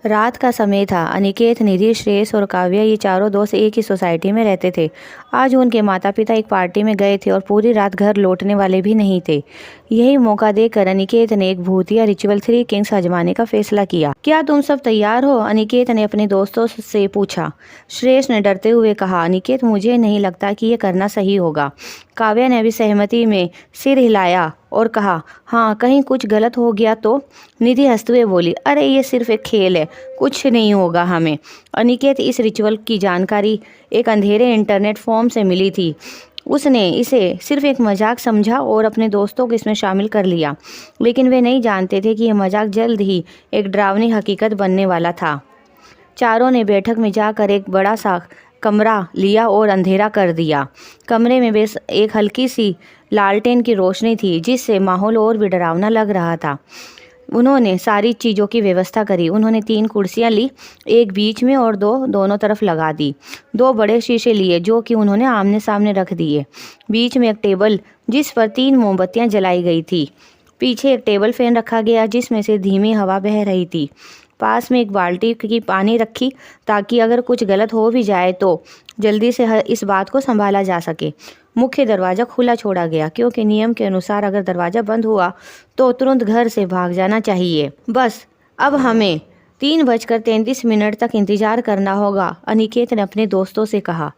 रात का समय था। अनिकेत, निधि, श्रेयस और काव्या ये चारों दोस्त एक ही सोसाइटी में रहते थे। आज उनके माता पिता एक पार्टी में गए थे और पूरी रात घर लौटने वाले भी नहीं थे। यही मौका देखकर अनिकेत ने एक भूतिया रिचुअल 3 किंग्स आजमाने का फैसला किया। क्या तुम सब तैयार हो? अनिकेत ने अपने दोस्तों से पूछा। श्रेयस ने डरते हुए कहा, अनिकेत, मुझे नहीं लगता कि ये करना सही होगा। काव्या ने भी सहमति में सिर हिलाया और कहा, हाँ, कहीं कुछ गलत हो गया तो? निधि हंसते हुए बोली, अरे ये सिर्फ एक खेल है, कुछ नहीं होगा हमें। अनिकेत, इस रिचुअल की जानकारी एक अंधेरे इंटरनेट फॉर्म से मिली थी। उसने इसे सिर्फ एक मजाक समझा और अपने दोस्तों को इसमें शामिल कर लिया, लेकिन वे नहीं जानते थे कि यह मजाक जल्द ही एक डरावनी हकीकत बनने वाला था। चारों ने बैठक में जाकर एक बड़ा सा कमरा लिया और अंधेरा कर दिया। कमरे में बस एक हल्की सी लालटेन की रोशनी थी, जिससे माहौल और भी डरावना लग रहा था। उन्होंने सारी चीज़ों की व्यवस्था करी। उन्होंने 3 कुर्सियां ली, एक बीच में और 2 दोनों तरफ लगा दी। 2 बड़े शीशे लिए जो कि उन्होंने आमने सामने रख दिए। बीच में एक टेबल जिस पर 3 मोमबत्तियां जलाई गई थी। पीछे एक टेबल फैन रखा गया जिसमें से धीमी हवा बह रही थी। पास में एक बाल्टी की पानी रखी ताकि अगर कुछ गलत हो भी जाए तो जल्दी से इस बात को संभाला जा सके। मुख्य दरवाज़ा खुला छोड़ा गया क्योंकि नियम के अनुसार अगर दरवाज़ा बंद हुआ तो तुरंत घर से भाग जाना चाहिए। बस अब हमें 3:33 तक इंतजार करना होगा, अनिकेत ने अपने दोस्तों से कहा।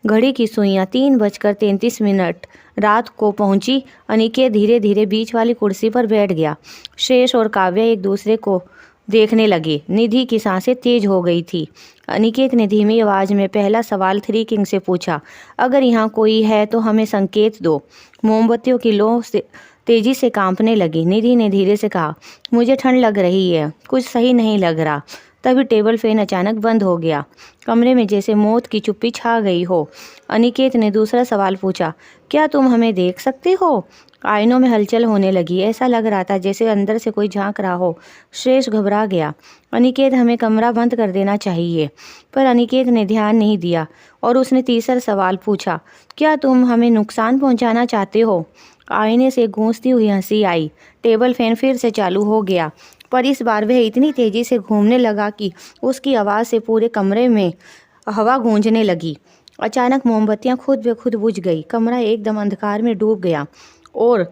घड़ी की सुइयां 3:33 रात को पहुंची। अनिकेत धीरे धीरे बीच वाली कुर्सी पर बैठ गया। श्रेयस और काव्या एक दूसरे को देखने लगे। निधि की सांसें तेज हो गई थी। अनिकेत ने धीमी आवाज में पहला सवाल 3 किंग से पूछा, अगर यहाँ कोई है तो हमें संकेत दो। मोमबत्तियों की लौ से तेजी से कांपने लगी। निधि ने धीरे से कहा, मुझे ठंड लग रही है, कुछ सही नहीं लग रहा। तभी टेबल फैन अचानक बंद हो गया। कमरे में जैसे मौत की चुप्पी छा गई हो। अनिकेत ने दूसरा सवाल पूछा, क्या तुम हमें देख सकते हो? आईनों में हलचल होने लगी। ऐसा लग रहा था जैसे अंदर से कोई झांक रहा हो। श्रेयस घबरा गया। अनिकेत, हमें कमरा बंद कर देना चाहिए। पर अनिकेत ने ध्यान नहीं दिया और उसने तीसरा सवाल पूछा, क्या तुम हमें नुकसान पहुंचाना चाहते हो? आईने से गूंजती हुई हंसी आई। टेबल फैन फिर से चालू हो गया, पर इस बार वह इतनी तेजी से घूमने लगा कि उसकी आवाज़ से पूरे कमरे में हवा गूंजने लगी। अचानक मोमबत्तियां खुद ब खुद बुझ गई। कमरा एकदम अंधकार में डूब गया और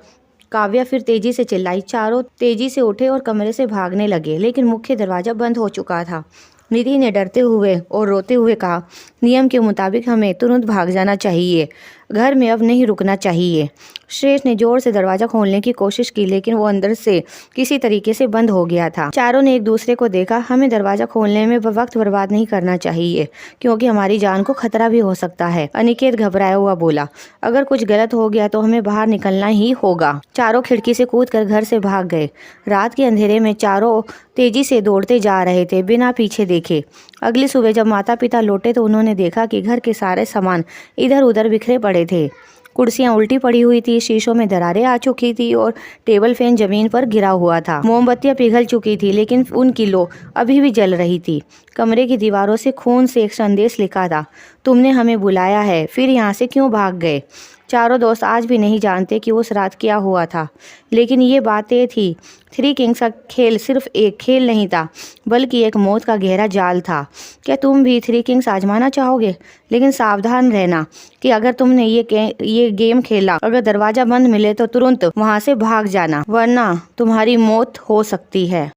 काव्या फिर तेजी से चिल्लाई। चारों तेजी से उठे और कमरे से भागने लगे, लेकिन मुख्य दरवाज़ा बंद हो चुका था। निधि ने डरते हुए और रोते हुए कहा, नियम के मुताबिक हमें तुरंत भाग जाना चाहिए, घर में अब नहीं रुकना चाहिए। श्रेयस ने जोर से दरवाज़ा खोलने की कोशिश की, लेकिन वो अंदर से किसी तरीके से बंद हो गया था। चारों ने एक दूसरे को देखा। हमें दरवाज़ा खोलने में वक्त बर्बाद नहीं करना चाहिए क्योंकि हमारी जान को खतरा भी हो सकता है। अनिकेत घबराया हुआ बोला, अगर कुछ गलत हो गया तो हमें बाहर निकलना ही होगा। चारों खिड़की से कूदकर घर से भाग गए। रात के अंधेरे में चारों तेजी से दौड़ते जा रहे थे, बिना पीछे देखे। अगली सुबह जब माता पिता लौटे तो उन्होंने देखा कि घर के सारे सामान इधर उधर बिखरे पड़े थे। कुर्सियां उल्टी पड़ी हुई थी, शीशों में दरारें आ चुकी थी और टेबल फैन जमीन पर गिरा हुआ था। मोमबत्तियां पिघल चुकी थी, लेकिन उनकी लो अभी भी जल रही थी। कमरे की दीवारों से खून से एक संदेश लिखा था, तुमने हमें बुलाया है, फिर यहाँ से क्यों भाग गए? चारों दोस्त आज भी नहीं जानते कि उस रात क्या हुआ था, लेकिन ये बातें थी 3 किंग्स का खेल सिर्फ एक खेल नहीं था, बल्कि एक मौत का गहरा जाल था। क्या तुम भी 3 किंग्स आजमाना चाहोगे? लेकिन सावधान रहना कि अगर तुमने ये गेम खेला, अगर दरवाज़ा बंद मिले तो तुरंत वहाँ से भाग जाना, वरना तुम्हारी मौत हो सकती है।